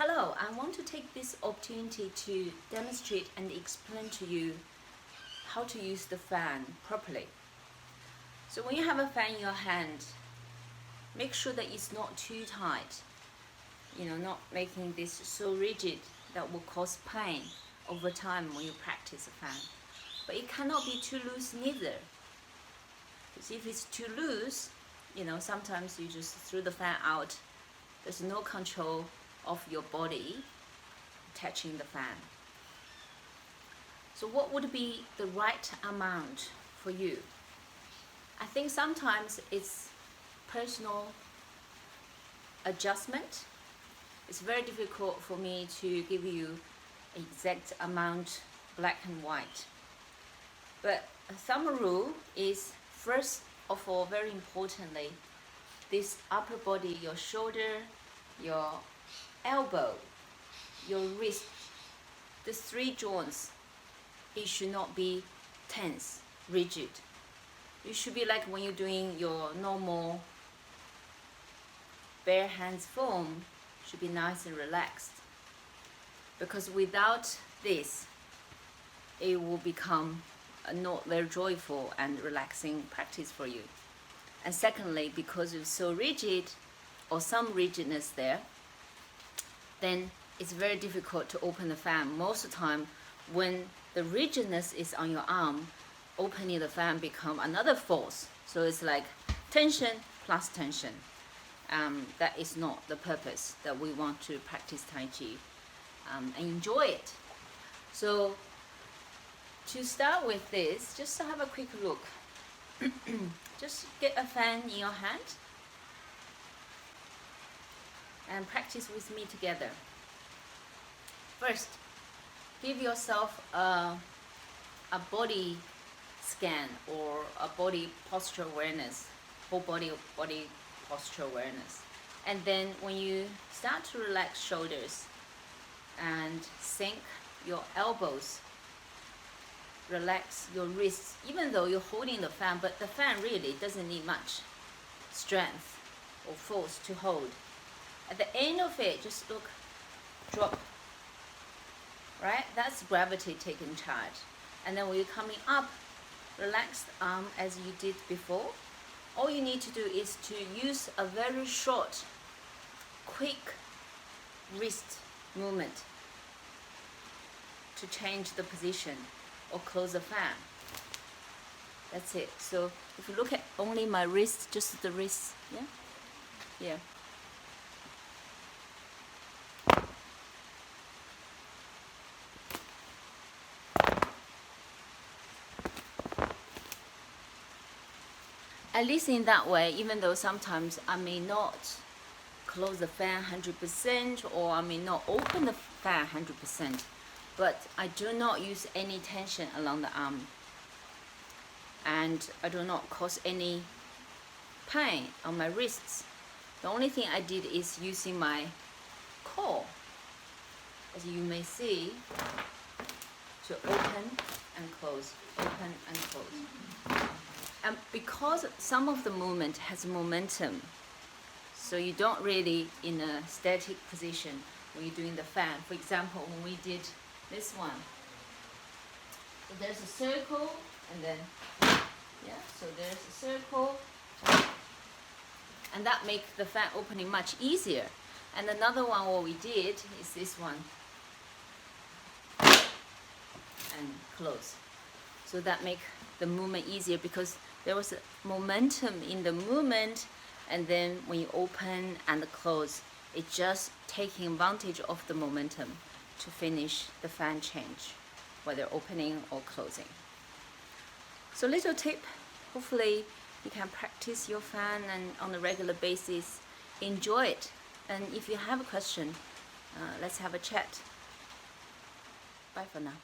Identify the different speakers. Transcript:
Speaker 1: Hello, I want to take this opportunity to demonstrate and explain to you how to use the fan properly. So when you have a fan in your hand, make sure that it's not too tight, not making this so rigid that will cause pain over time when you practice a fan. But it cannot be too loose neither, because if it's too loose, sometimes you just throw the fan out. There's no control of your body touching the fan. So what would be the right amount for you? I think sometimes it's personal adjustment. It's very difficult for me to give you exact amount, black and white. But a thumb rule is, first of all, very importantly, this upper body, your shoulder, your elbow, your wrist, the three joints, it should not be tense, rigid. You should be like when you're doing your normal bare hands form, should be nice and relaxed. Because without this, it will become a not very joyful and relaxing practice for you. And secondly, because it's so rigid or some rigidness there, then it's very difficult to open the fan. Most of the time, when the rigidness is on your arm, opening the fan become another force. So it's like tension plus tension. That is not the purpose that we want to practice Tai Chi and enjoy it. So to start with this, just to have a quick look. Just get a fan in your hand and practice with me together. First, give yourself a body scan or a body posture awareness, whole body posture awareness. And then when you start to relax shoulders and sink your elbows, relax your wrists, even though you're holding the fan, but the fan really doesn't need much strength or force to hold. At the end of it, just look, drop, right? That's gravity taking charge. And then when you're coming up, relax the arm as you did before. All you need to do is to use a very short, quick wrist movement to change the position or close the fan. That's it. So if you look at only my wrist, just the wrist, yeah. At least in that way, even though sometimes I may not close the fan 100% or I may not open the fan 100%, but I do not use any tension along the arm, and I do not cause any pain on my wrists. The only thing I did is using my core, as you may see, to open and close, open and close. And because some of the movement has momentum, so you don't really in a static position when you're doing the fan. For example, when we did this one, so there's a circle and then, so there's a circle, and that makes the fan opening much easier. And another one what we did is this one, and close. So that makes the movement easier because there was a momentum in the movement, and then when you open and close, it's just taking advantage of the momentum to finish the fan change, whether opening or closing. So little tip, hopefully you can practice your fan and on a regular basis, enjoy it. And if you have a question, let's have a chat. Bye for now.